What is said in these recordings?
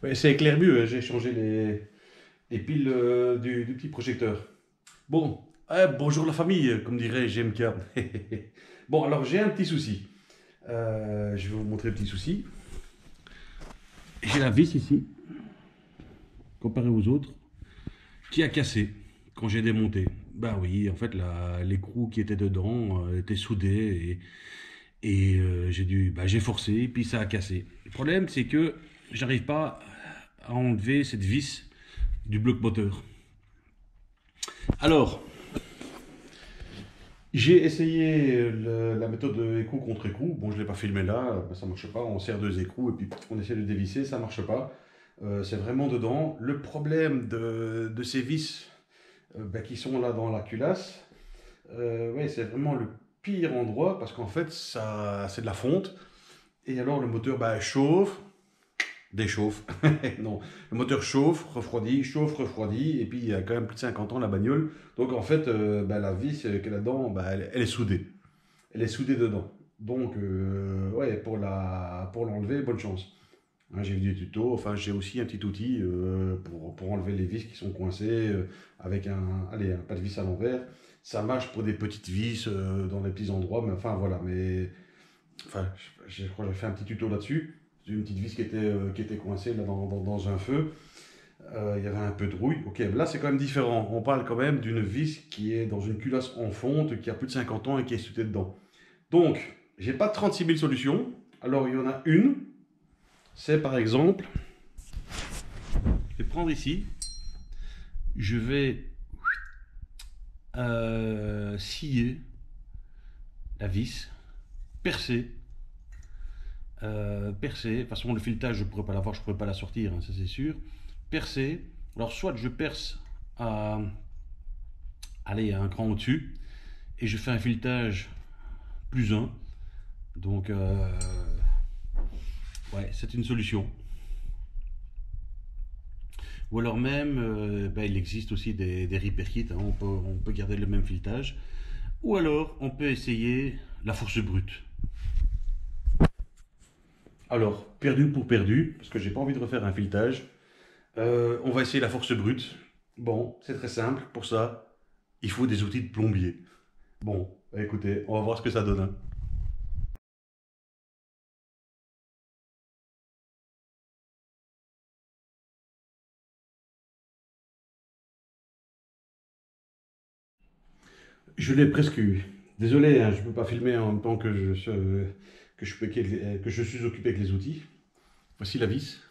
Ouais, ça éclaire mieux, hein, j'ai changé les piles du petit projecteur. Bon, bonjour la famille, comme dirait GMK. Bon, alors j'ai un petit souci. Je vais vous montrer le petit souci. J'ai la vis ici, comparé aux autres, qui a cassé quand j'ai démonté. Ben oui, en fait, l'écrou qui était dedans était soudé et j'ai forcé et puis ça a cassé. Le problème, c'est que j'arrive pas à enlever cette vis du bloc moteur. Alors, j'ai essayé la méthode écrou contre écrou. Bon, je ne l'ai pas filmé là, ça ne marche pas. On serre deux écrous et puis on essaie de dévisser, ça ne marche pas. C'est vraiment dedans. Le problème de ces vis qui sont là dans la culasse, ouais, c'est vraiment le pire endroit parce qu'en fait, ça, c'est de la fonte. Et alors, le moteur chauffe, déchauffe. Non, le moteur chauffe, refroidit, et puis il y a quand même plus de 50 ans la bagnole. Donc en fait, la vis qu'elle a dedans, elle est soudée. Elle est soudée dedans. Donc, ouais, pour l'enlever, bonne chance. Hein, j'ai vu des tutos, enfin j'ai aussi un petit outil pour enlever les vis qui sont coincées avec un pas de vis à l'envers. Ça marche pour des petites vis dans les petits endroits, mais enfin voilà. Mais enfin, je crois que j'ai fait un petit tuto là-dessus. J'ai une petite vis qui était coincée là, dans un feu. Il y avait un peu de rouille. Ok, mais là c'est quand même différent. On parle quand même d'une vis qui est dans une culasse en fonte, qui a plus de 50 ans et qui est soudée dedans. Donc, j'ai pas 36 000 solutions. Alors, il y en a une. C'est par exemple, je vais prendre ici. Je vais scier la vis, percer. Percer. De toute façon, le filetage, je ne pourrais pas l'avoir, je ne pourrais pas la sortir, hein, ça c'est sûr. Percer. Alors, soit je perce à, allez, à un cran au-dessus et je fais un filetage plus 1. Donc, ouais, c'est une solution. Ou alors même, il existe aussi des repair kits, hein, on peut garder le même filetage. Ou alors, on peut essayer la force brute. Alors, perdu pour perdu, parce que j'ai pas envie de refaire un filetage, on va essayer la force brute. Bon, c'est très simple, pour ça, il faut des outils de plombier. Bon, écoutez, on va voir ce que ça donne, hein. Je l'ai presque eu. Désolé, hein, je ne peux pas filmer en même temps que je suis occupé avec les outils. Voici la vis.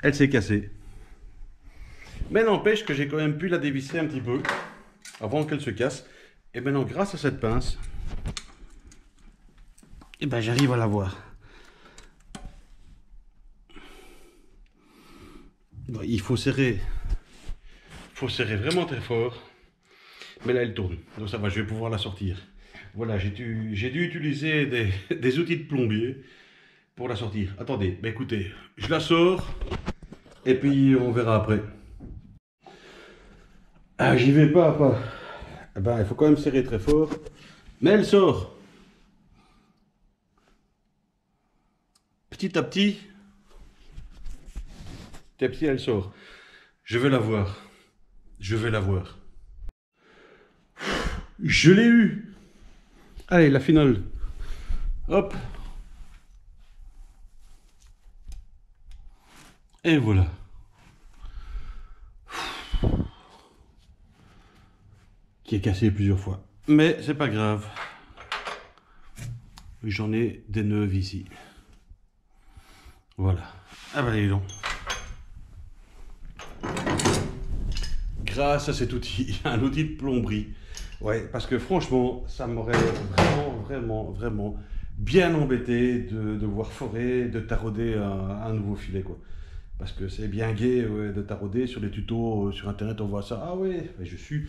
Elle s'est cassée. Mais n'empêche que j'ai quand même pu la dévisser un petit peu avant qu'elle se casse. Et maintenant, grâce à cette pince, j'arrive à la voir. Bon, faut serrer vraiment très fort. Mais là, elle tourne. Donc ça va, je vais pouvoir la sortir. Voilà, j'ai dû utiliser des outils de plombier pour la sortir. Attendez, écoutez, je la sors et puis on verra après. Ah, j'y vais pas. Il faut quand même serrer très fort. Mais elle sort. Petit à petit, elle sort. Je vais la voir. Je vais la voir. Je l'ai eu. Allez, la finale. Hop. Et voilà. Qui est cassé plusieurs fois. Mais c'est pas grave. J'en ai des neuves ici. Voilà. Ah bah allez donc. Grâce à cet outil, un outil de plomberie. Ouais, parce que franchement, ça m'aurait vraiment bien embêté de devoir forer, de tarauder un nouveau filet, quoi. Parce que c'est bien gai ouais, de tarauder sur les tutos sur internet, on voit ça. Ah ouais, je suis.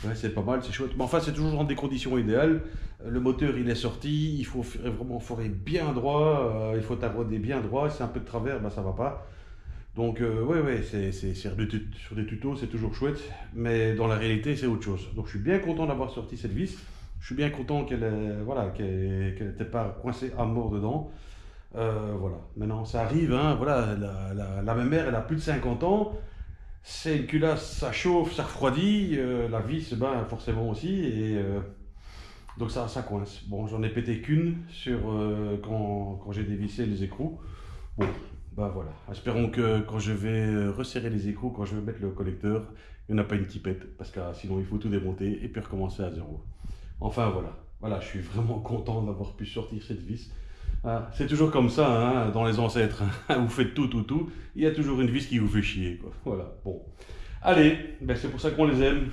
Ouais, c'est pas mal, c'est chouette. Mais enfin, c'est toujours dans des conditions idéales. Le moteur, il est sorti, il faut vraiment forer bien droit, il faut tarauder bien droit. Si c'est un peu de travers, ça va pas. Donc, ouais, sur des tutos, c'est toujours chouette, mais dans la réalité, c'est autre chose. Donc, je suis bien content d'avoir sorti cette vis. Je suis bien content qu'elle n'était pas coincée à mort dedans. Voilà, maintenant ça arrive, hein, voilà, la même mère, elle a plus de 50 ans, c'est une culasse, ça chauffe, ça refroidit, la vis, ben, forcément aussi, et donc ça coince. Bon, j'en ai pété qu'une quand j'ai dévissé les écrous. Bon, ben voilà, espérons que quand je vais resserrer les écrous, quand je vais mettre le collecteur, il n'y en a pas une tipette, parce que sinon il faut tout démonter et puis recommencer à zéro. Enfin voilà, voilà, je suis vraiment content d'avoir pu sortir cette vis. Ah, c'est toujours comme ça, hein, dans les ancêtres. Vous faites tout, tout, tout. Il y a toujours une vis qui vous fait chier, quoi. Voilà, bon. Allez, ben c'est pour ça qu'on les aime.